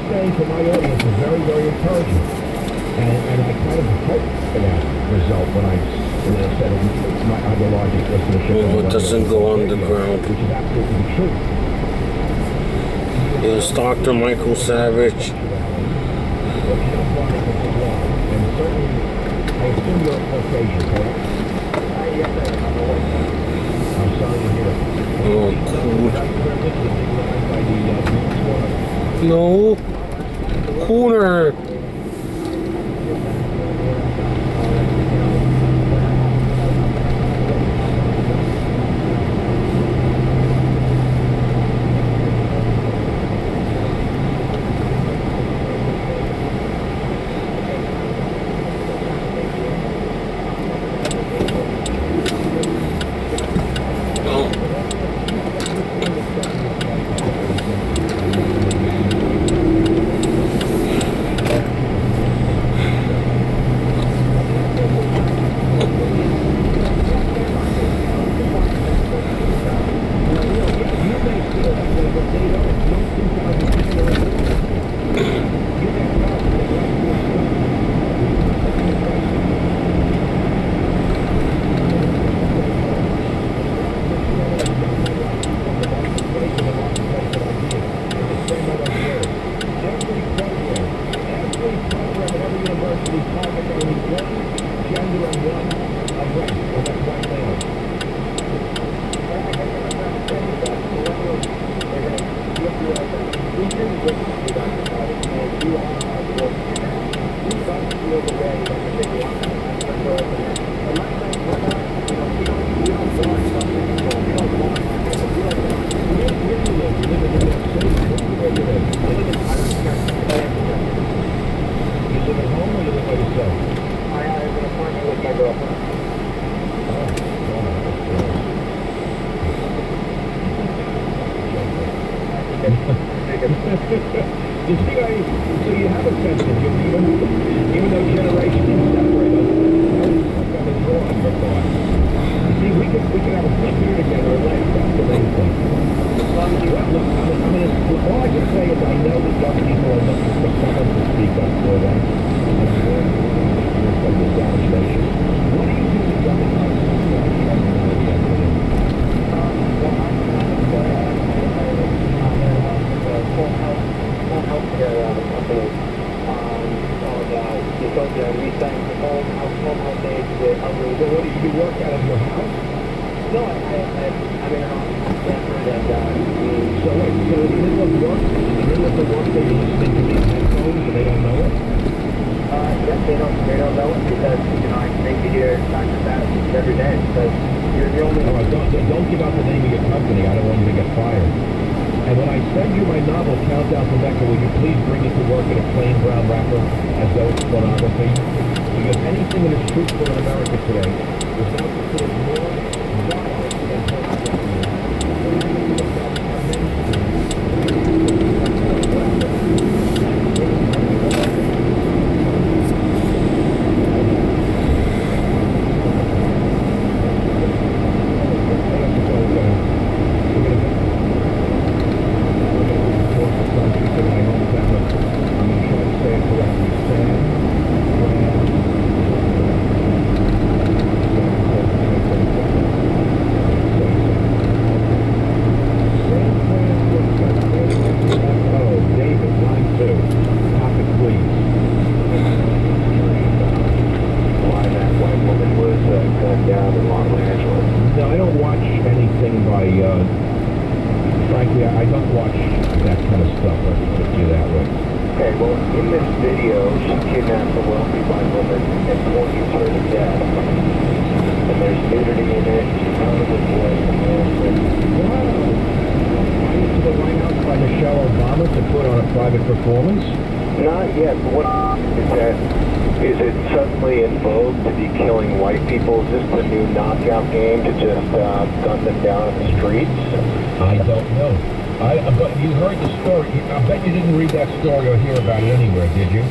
saying to my audience is very, very encouraging. And I kind of hope for that result when I said it's the largest listenership. Well, it doesn't go underground. Which is absolutely the truth. Yes, Dr. Michael Savage. And certainly, I assume you're a Caucasian, correct? Yes, I am. I'm sorry to hear it. Oh, cool. No. Cooler. So you have a sense of humor, even though generations separate us. I've been drawing your thought. You see, we can have a good beer together and laugh. That's the main thing. All I can say is I know that young people are looking for someone to speak up for them. From the South Station. What do you do with young people? Healthcare company called Utopia, and we send home health aides to elderly. So what do you work out of your house? No, I'm in a house in Stanford, and so wait, so in the middle of work, they're listening to these headphones, and they don't know it? Yes, they don't know it because I make you hear Dr. Savage every day. Because you're the only. Oh, don't give out the name of your company. I don't want you to get fired. And when I send you my novel, Countdown to Mecca, will you please bring it to work in a plain brown wrapper as though it's pornography? Because anything that is truthful in America today is now considered more vile than pornography. Frankly, I don't watch that kind of stuff, let's put it that way. Okay, well, in this video, she kidnaps a wealthy white woman and forces her to death. And there's nudity in it, she's covered with blood and acid. Wow! Invited to the White House by Michelle Obama to put on a private performance? Not yet, but what is that? Is it suddenly in vogue to be killing white people? Is this the new knockout game to just gun them down in the streets? I don't know. But you heard the story. I bet you didn't read that story or hear about it anywhere, did you?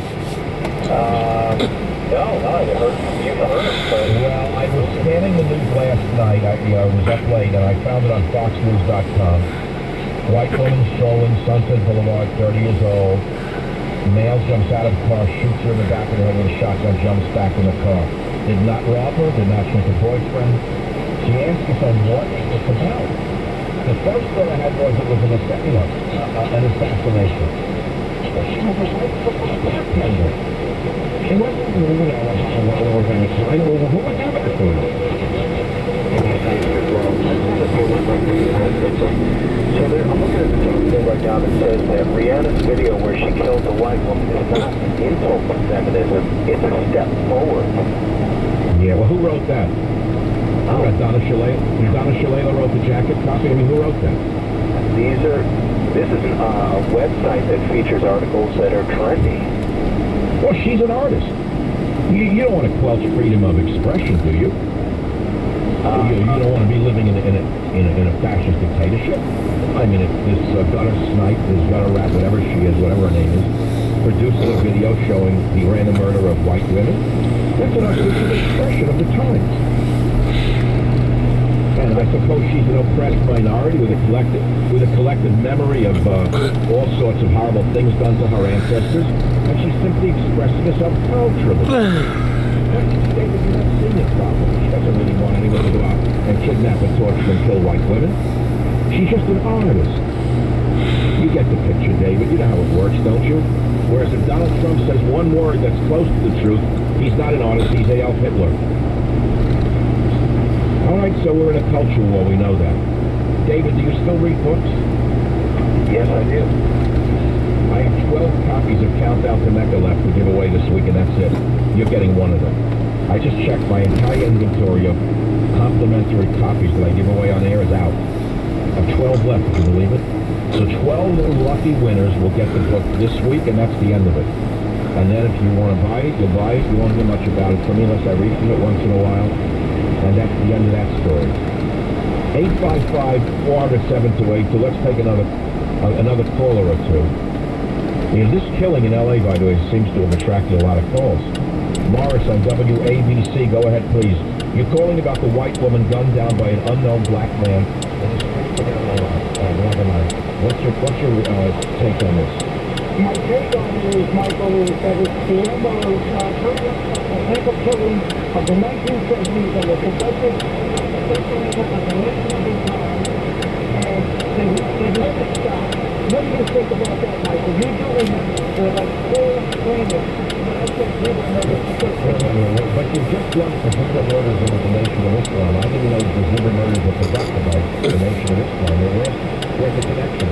No, I heard you heard it. Well, I was scanning the news last night. I was up late, and I found it on FoxNews.com. White woman strolling Sunset Boulevard, 30 years old. Male jumps out of the car, shoots her in the back of the head with a shotgun, jumps back in the car. Did not rob her, did not shoot the boyfriend. She asked if I'm what it's about. The first thought I had was it was an assassination. She was like a bartender. She wasn't, an organization. Who would do that for you? So I'm looking at the document right now that says that Rihanna's video where she killed the white woman is not an insult to feminism, it's a step forward. Yeah, well, who wrote that? Oh. Donna Shalala. Donna Shalala wrote the jacket copy. I mean, who wrote that? This is a website that features articles that are trendy. Well, she's an artist. You don't want to quelch freedom of expression, do you? You don't want to be living in a fascist dictatorship. I mean, if this gutter snipe, this gutter rat, whatever she is, whatever her name is, produces a video showing the random murder of white women, that's an artistic expression of the times. And I suppose she's an oppressed minority with a collective memory of all sorts of horrible things done to her ancestors, and she's simply expressing herself culturally. David, you're not seeing this problem. She doesn't really want anyone to go out and kidnap and torture and kill white women. She's just an artist. You get the picture, David. You know how it works, don't you? Whereas if Donald Trump says one word that's close to the truth, he's not an artist, he's Adolf Hitler. All right, so we're in a culture war, we know that. David, do you still read books? Yes, I do. I have 12 copies of Countdown to Mecca left to give away this week, and that's it. You're getting one of them. I just checked my entire inventory of complimentary copies that I give away on air is out. I have 12 left, if you believe it. So 12 little lucky winners will get the book this week, and that's the end of it. And then if you want to buy it, you'll buy it. You won't hear much about it from me unless I read from it once in a while. And that's the end of that story. 855-400-7282. Let's take another caller or two. You know, this killing in L.A., by the way, seems to have attracted a lot of calls. Morris on WABC, go ahead, please. You're calling about the white woman gunned down by an unknown black man. What's your take on this? My take on it is, Michael, is that it's the MO's political killing of the 1970s and the progressive socialism of the late modern time, and they never stop. What do you think about that, Michael? You're doing like four plaintiffs. But you just lumped the Zimmer murders into the Nation of Islam. I didn't know the Zimmer murders were conducted by the Nation of Islam. Where's the connection?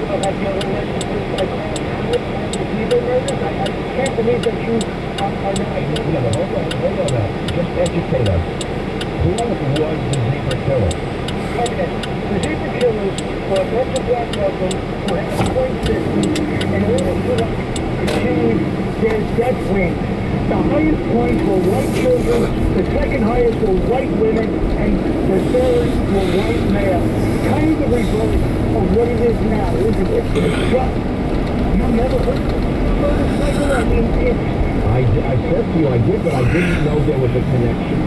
Well, have you ever read the first like the Zimmer murders? I can't believe that you are not. No, hold on now. Just educate us. Who was the Zimmer killer? Okay. The Zimmer killers were a bunch of black Muslims who had a point system in order to achieve their death wing. The highest points were white children, the second highest were white women, and the third were white males. Kind of the reverse of what it is now, isn't it? But you never heard of murder cycle? I mean, I said to you I did, but I didn't know there was a connection.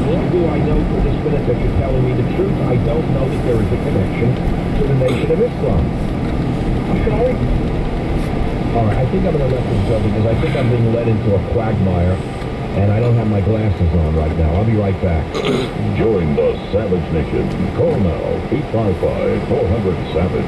Nor do I know to this minute that you're telling me the truth. I don't know that there is a connection to the Nation of Islam. I'm sorry? All right, I think I'm going to let this go because I think I'm being led into a quagmire, and I don't have my glasses on right now. I'll be right back. Join the Savage Nation. Call now, 855-400-SAVAGE.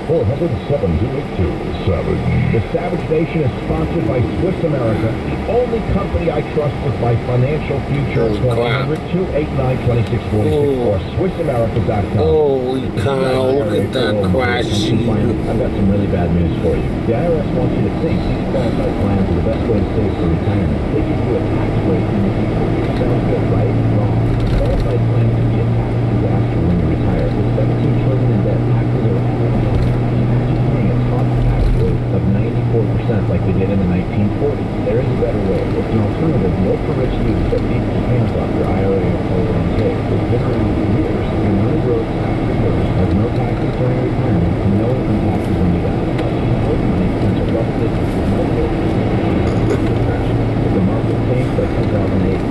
855-400-7282. Savage. The Savage Nation is sponsored by Swiss America, the only company I trust with my financial future. 1-800-289-2646 or SwissAmerica.com. Holy cow, look at that crash. I've got some really bad news for you. The IRS wants you to think these qualified plans are the best way to save for retirement. They give you a tax rate in the future. Sounds good, right? Wrong. Qualified plans can be a tax disaster when you retire. With $17 trillion in debt, taxes are imagine paying a top tax rate of 94% like we did in the 1940s. There is a better way. It's an alternative, no for rich use that beats the hands off your IRA or 401k. With generating years, your money grows tax reserves, has no taxes during retirement, and no income taxes when you die. Money spent a rough business with no the market changed by 2008.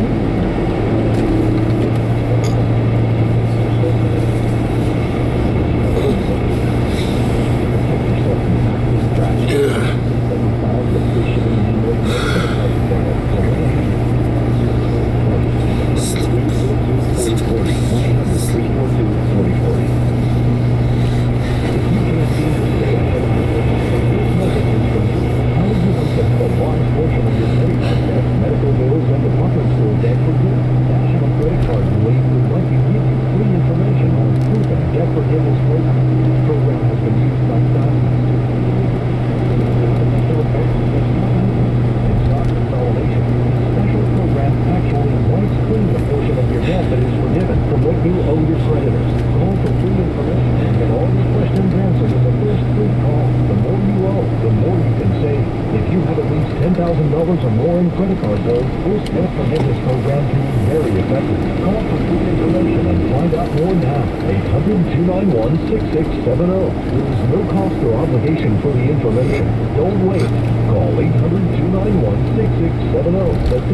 $1,000 or more in credit card bills, this debt forgiveness program can be very effective. Call for free information and find out more now. 800-291-6670. There is no cost or obligation for the information. Don't wait. Call 800-291-6670. That's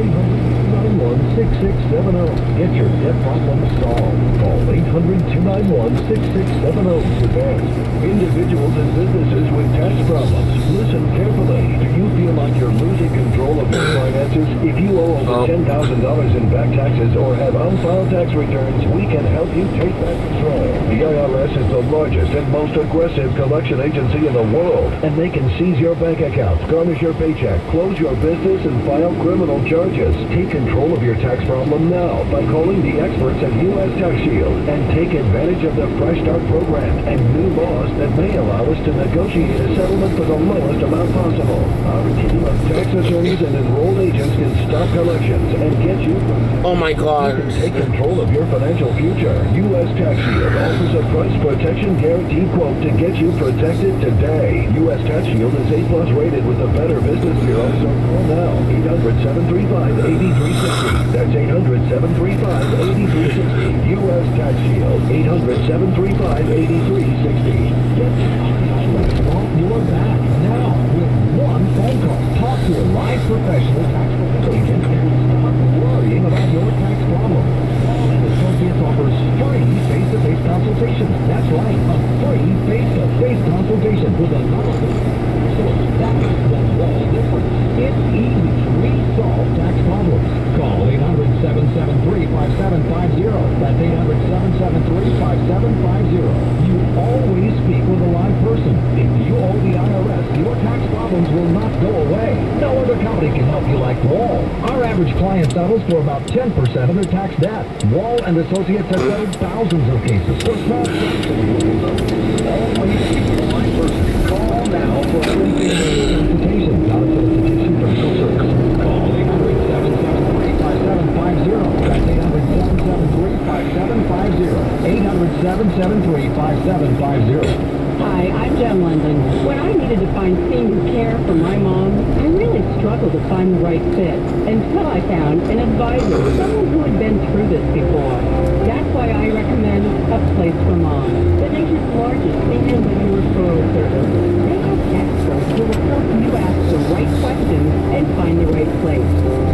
800-291-6670. Get your debt problem solved. Call 800-291-6670 today. Individuals and businesses with tax problems, listen carefully. Do you feel like you're losing control of your finances? If you owe over $10,000 in back taxes or have unfiled tax returns, we can help you take back control. The IRS is the largest and most aggressive collection agency in the world, and they can seize your bank accounts, garnish your paycheck, close your business, and file criminal charges. Take control of your tax problem now by calling the experts at U.S. Tax Shield and take advantage of the Fresh Start program and new laws that may allow us to negotiate a settlement for the lowest amount possible. Our team of tax attorneys and enrolled agents can stop collections and get you... Oh my God. You can take control of your financial future. U.S. Tax Shield offers a price protection guarantee quote to get you protected today. U.S. Tax Shield is A+ rated with the Better Business Bureau, so call now. 800-735-8360. That's 800-735-8360. U.S. Tax Shield. 800-735-8360. Get your back now with one phone call. Talk to a live professional tax agent and stop worrying about your tax problem. Paul and Associates offers free face-to-face consultations. That's right, a free face-to-face consultation with a knowledgeable source. That is the whole difference. It's easy to resolve tax problems. Call 800-773-5750. That's 800-773-5750. You always speak with a live person. If you owe the IRS, your tax problems will not go away. No other company can help you like Wall. Our average client settles for about 10% of their tax debt. Wall and Associates have settled thousands of cases for small always speak with a live person. Call now for a free consultation. Not a solicitation for legal service. Call 800-773-5750. That's 800-773-5750. 800-773-5750. Hi, I'm Jen London. When I needed to find senior care for my mom, I really struggled to find the right fit until I found an advisor, someone who had been through this before. That's why I recommend A Place for Mom, the nation's largest senior living referral service. They have experts who will help you ask the right questions and find the right place.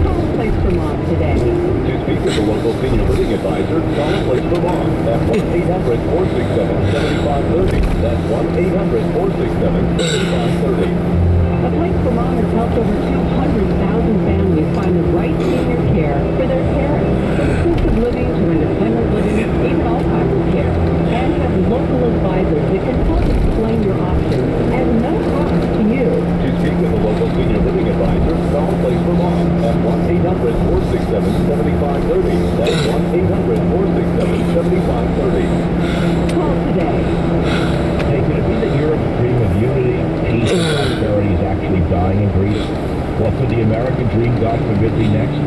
Call A Place for Mom today. To speak with a local senior living advisor, call A Place for Mom at 1-800-467-7530. That's 1-800-467-7530. A Place for Mom has helped over 200,000 families find the right senior care for their parents, from assisted living to independent living, even Alzheimer's care, and have local advisors that can help explain your options at no cost to you. To speak with a local senior living advisor, call A Place for Mom at 1-800-467-7530. That's 1-800-467-7530. Call today. Hey, could it be that Europe's dream of unity, peace, and prosperity is actually dying in Greece? Well, could the American dream, God forbid, be next?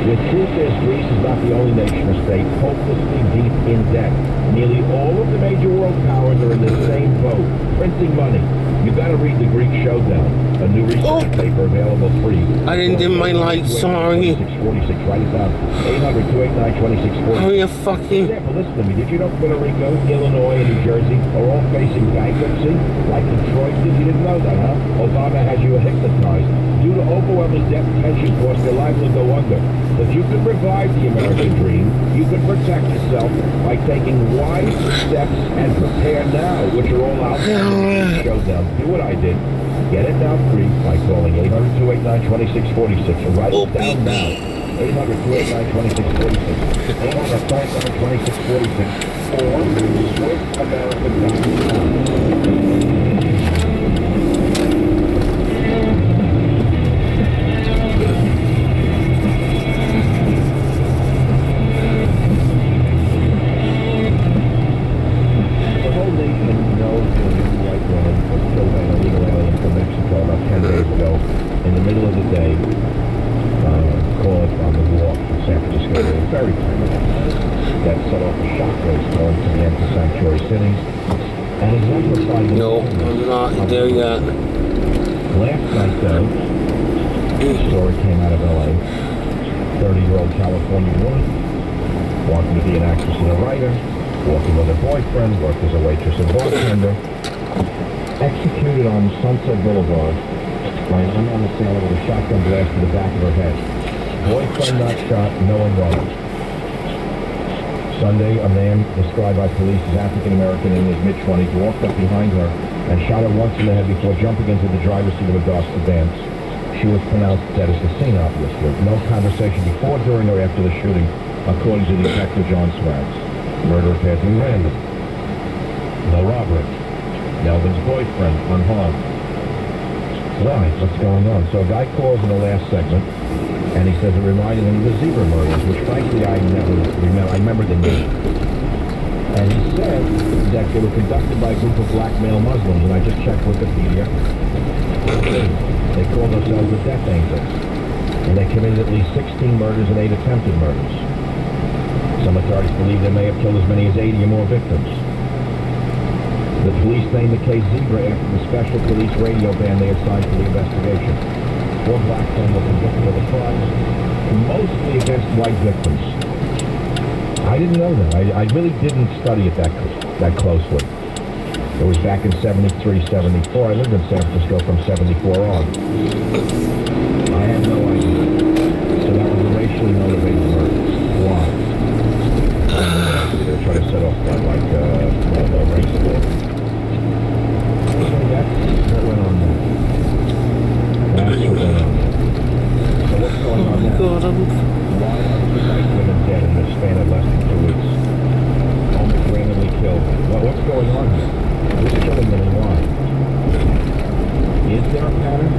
The truth is, Greece is not the only nation or state hopelessly deep in debt. Nearly all of the major world powers are in the same boat, printing money. You got to read The Greek Showdown, a new research paper available free. I didn't dim my light, sorry. 2646, write it down. 800-289-2646. Oh, you fucking... Example, listen to me. Did you know Puerto Rico, Illinois, and New Jersey are all facing bankruptcy? Like Detroit did? You didn't know that, huh? Obama has you hypnotized. Due to overwhelming debt and pension costs, they're liable to go under. But you can revive the American dream. You can protect yourself by taking wise steps and prepare now, which are all out there. Showdown. Do what I did. Get it now free by calling 800-289-2646 and write it down now. 800-289-2646. 800-289-2646. Or SwissAmerican.com. No, I'm not there yet. Last night, though, The story came out of L.A. 30-year-old California woman, wanting to be an actress and a writer, working with her boyfriend, worked as a waitress and bartender, executed on Sunset Boulevard by an unknown assailant with a shotgun blast to the back of her head. Boyfriend not shot, no one wanted. Sunday, a man described by police as African-American in his mid-20s walked up behind her and shot her once in the head before jumping into the driver's seat of a Dodge sedan. She was pronounced dead at the scene, obviously. No conversation before, during, or after the shooting, according to Detective John Swags. Murder appears to be random. No robbery. Melvin's boyfriend unharmed. Why? What's going on? So a guy calls in the last segment, and he says it reminded him of the zebra murders, which frankly I never remember. I remember the name. And he said that they were conducted by a group of black male Muslims, and I just checked Wikipedia. They called themselves the Death Angels, and they committed at least 16 murders and 8 attempted murders. Some authorities believe they may have killed as many as 80 or more victims. The police named the case Zebra after the special police radio band they assigned to the investigation. 4 black men were convicted of the crimes, mostly against white victims. I didn't know that. I really didn't study it that closely. It was back in 73, 74. I lived in San Francisco from 74 on. I had no idea. So that was a racially motivated murder. Why? They were trying to set off a race war. That's what went on there. That's what went on there. So what's going on now? Why are the white women dead in the span of less than 2 weeks? Almost randomly killed. Well, what's going on here? Who's killing them and why? Is there a pattern?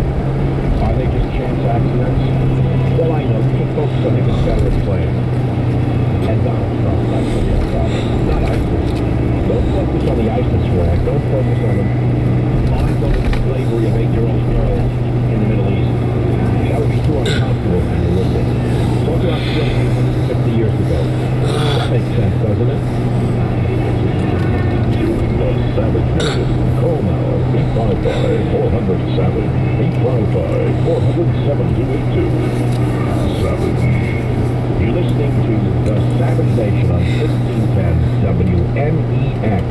Are they just chance accidents? Well, I know. We can focus on the Confederate flag. And Donald Trump. That's the real problem. Not ISIS. Don't focus on the ISIS flag. Don't focus on the ongoing slavery of 8-year-old girls in the Middle East. That would be too uncomfortable for you, wouldn't it? Talk about slavery 50 years ago. That makes sense, doesn't it? The Savage Nation. Call now. 855-400-SAVAGE. 855-400-7282. Savage. You're listening to The Savage Nation on 1510 WMEX.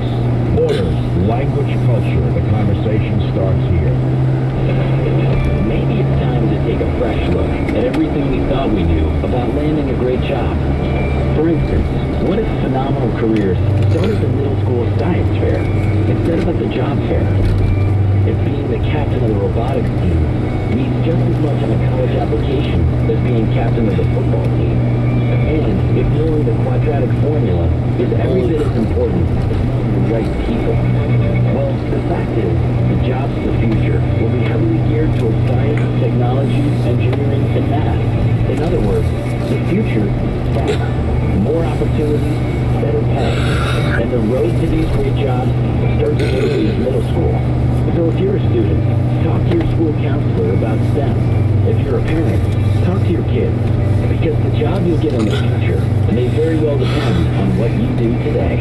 Borders, language, culture. The conversation starts here. Maybe it's time to take a fresh look at everything we thought we knew about landing a great job. For instance, what if phenomenal careers start at the middle school science fair instead of at the job fair? If being the captain of the robotics team means just as much on a college application as being captain of the football team. And if knowing the quadratic formula is every bit as important as knowing the right people. Well, the fact is, the jobs of the future will be heavily geared towards science, technology, engineering, and math. In other words, the future is fast. More opportunities, better pay. And the road to these great jobs starts as early as middle school. So if you're a student, talk to your school counselor about STEM. If you're a parent, talk to your kids. Because the job you'll get in the future may very well depend on what you do today.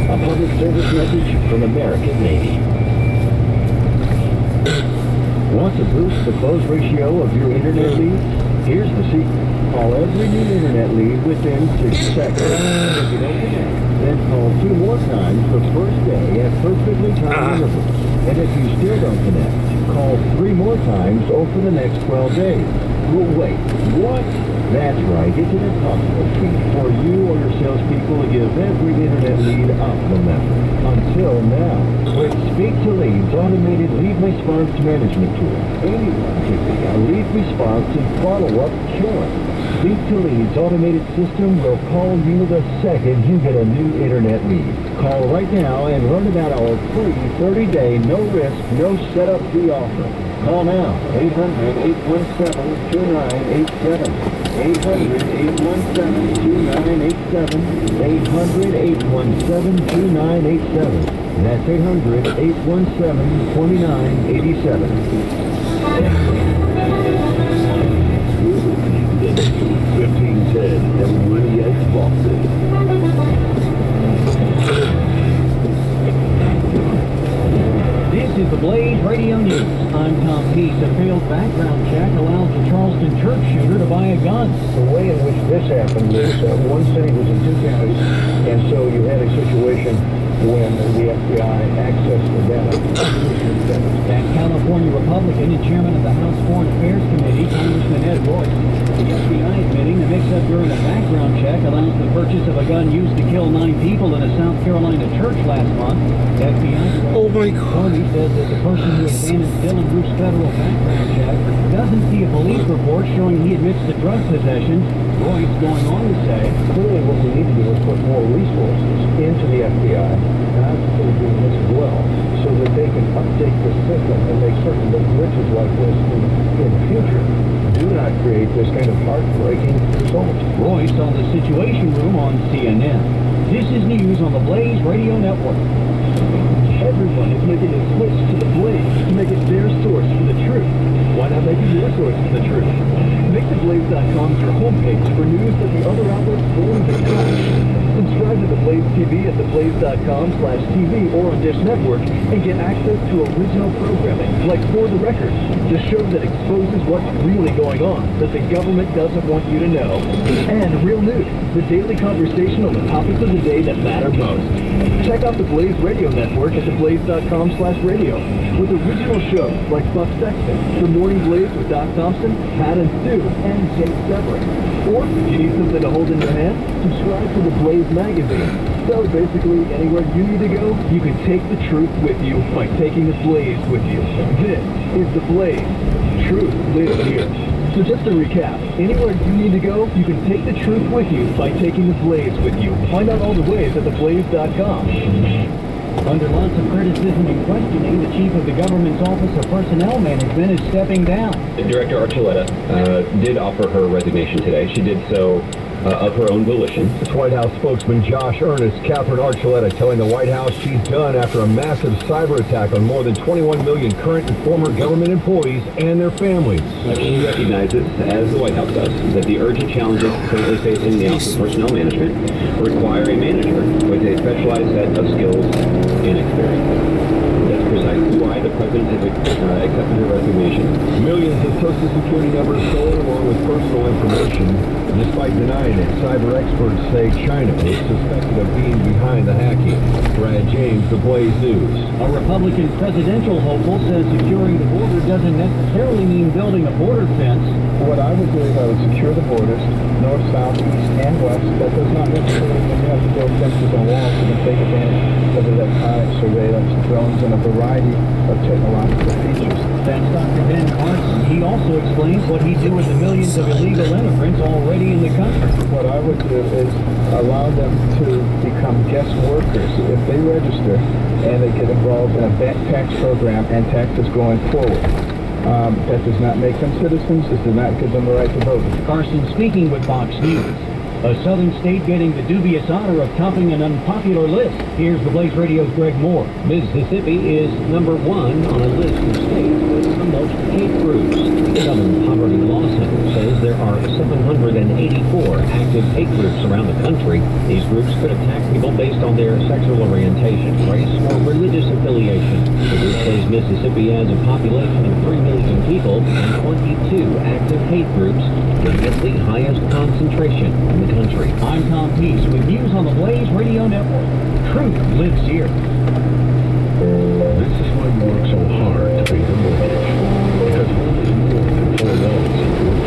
A public service message from America's Navy. Want to boost the close ratio of your internet leads? Here's the secret. Call every new internet lead within 6 seconds. If you don't connect, then call 2 more times the first day at perfectly timed intervals. And if you still don't connect, call 3 more times over the next 12 days. Well, wait, what? That's right. It's an impossible feat for you or your salespeople to give every internet lead optimum effort. Until now. With Speak to Lead's automated lead response management tool, anyone can pick a lead response and follow up killer. Speak to Lead's automated system will call you the second you get a new internet lead. Call right now and learn about our free 30-day no-risk, no-setup fee offer. Call now, 800-817-2987. 800-817-2987. 800-817-2987. That's 800-817-2987. 1510 WNEX Boston. This is the Blaze Radio News. I'm Tom Peace. A failed background check allows the buy a gun. The way in which this happened was one city was in two counties, and so you had a situation when the FBI accessed the data. That California Republican and chairman of the House Foreign Affairs Committee, Congressman Ed Royce, the FBI admitting the mix-up during a background check allows the purchase of a gun used to kill 9 people in a South Carolina church last month. FBI Oh my God. Comey says that the person who examines Dylan Roof's federal background check doesn't see a police report showing he admits to drug possession. Royce going on to say, Clearly what we need to do is put more resources into the FBI, and I'm consider doing this as well, so that they can update the system and make certain that glitches like this in the future do not create this kind of heartbreaking result. Royce on the Situation Room on CNN. This is news on the Blaze Radio Network. Everyone is making a switch to the Blaze to make it their source for the truth. Why not make it your source for the truth? Make theblaze.com your homepage for news that the other outlets won't even touch. Subscribe to the Blaze TV at theblaze.com/TV or on Dish Network and get access to original programming like For the Record, the show that exposes what's really going on that the government doesn't want you to know. And Real News, the daily conversation on the topics of the day that matter most. Check out the Blaze Radio Network at theblaze.com/radio with original shows like Buck Sexton, The Morning Blaze with Doc Thompson, Pat and Stu, and Jake Severin. Or if you need something to hold in your hand, subscribe to the Blaze magazine. So basically, anywhere you need to go, you can take the truth with you by taking the Blaze with you. This is the Blaze. Truth lives here. So just to recap, anywhere you need to go, you can take the truth with you by taking the Blaze with you. Find out all the ways at theblaze.com. Under lots of criticism and questioning, the chief of the government's Office of Personnel Management is stepping down. Director Archuleta did offer her resignation today. She did so of her own volition. It's White House spokesman Josh Earnest, Catherine Archuleta, telling the White House she's done after a massive cyber attack on more than 21 million current and former government employees and their families. She recognizes, as the White House does, that the urgent challenges currently facing the Office of Personnel Management require a manager with a specialized set of skills and experience. That's precisely why the President has accepted her resignation. Millions of Social Security numbers stolen along with personal information. Despite denying it, cyber experts say China is suspected of being behind the hacking. Brad James, The Blaze News. A Republican presidential hopeful says securing the border doesn't necessarily mean building a border fence. What I would do is I would secure the borders, north, south, east, and west. That does not necessarily mean you have to build fences and walls. You can take advantage of electronic surveillance, drones, and a variety of technological features. That's Dr. Ben Carson. He also explains what he'd do with the millions of illegal immigrants already in the country. What I would do is allow them to become guest workers if they register and they get involved in a back tax program and taxes going forward. That does not make them citizens. This does not give them the right to vote. Carson speaking with Fox News. A southern state getting the dubious honor of topping an unpopular list. Here's the Blaze Radio's Greg Moore. Mississippi is number 1 on a list of states with the most hate groups. The Southern Poverty Law Center says there are 784 active hate groups around the country. These groups could attack people based on their sexual orientation, race, or religious affiliation. The group says Mississippi has a population of 3 million people and 22 active hate groups, giving it the highest concentration in the country. I'm Tom Peace with news on the Blaze Radio Network. Truth lives here. This is why you work so hard to pay your mortgage. Because home is more than 4 walls and a roof.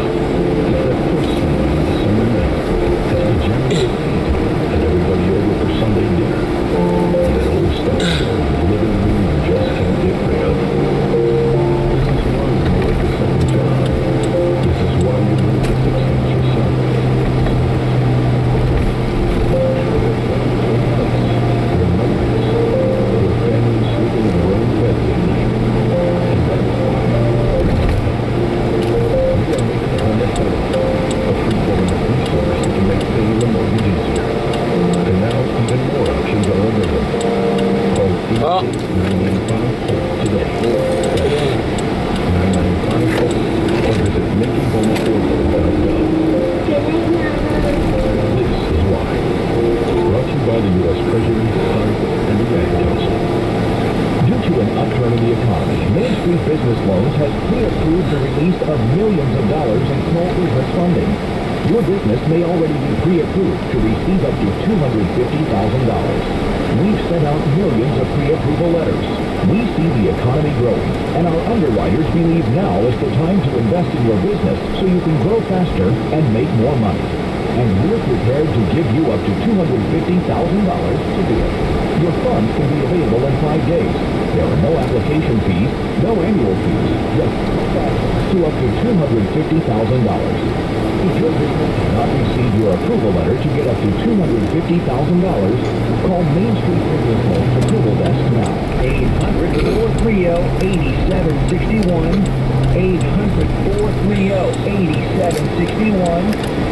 It's that first summer on a summer night. It's the general feast and everybody over for Sunday dinner. That old style show in the living room you just can't get rid of. This is why you work a second job. This is why you work to fix things yourself. Due to an upturn in the economy, Main Street Business Loans has pre-approved the release of millions of dollars in small business funding. Your business may already be pre-approved to receive up to $250,000. We've sent out millions of pre-approval letters. We see the economy growing, and our underwriters believe now is the time to invest in your business so you can grow faster and make more money. And we're prepared to give you up to $250,000 to do it. Your funds can be available in 5 days. There are no application fees, no annual fees, just to up to $250,000. If your business has not received your approval letter to get up to $250,000, call Main Street Business Loans Approval Desk now. 800-430-8761. 800-430-8761.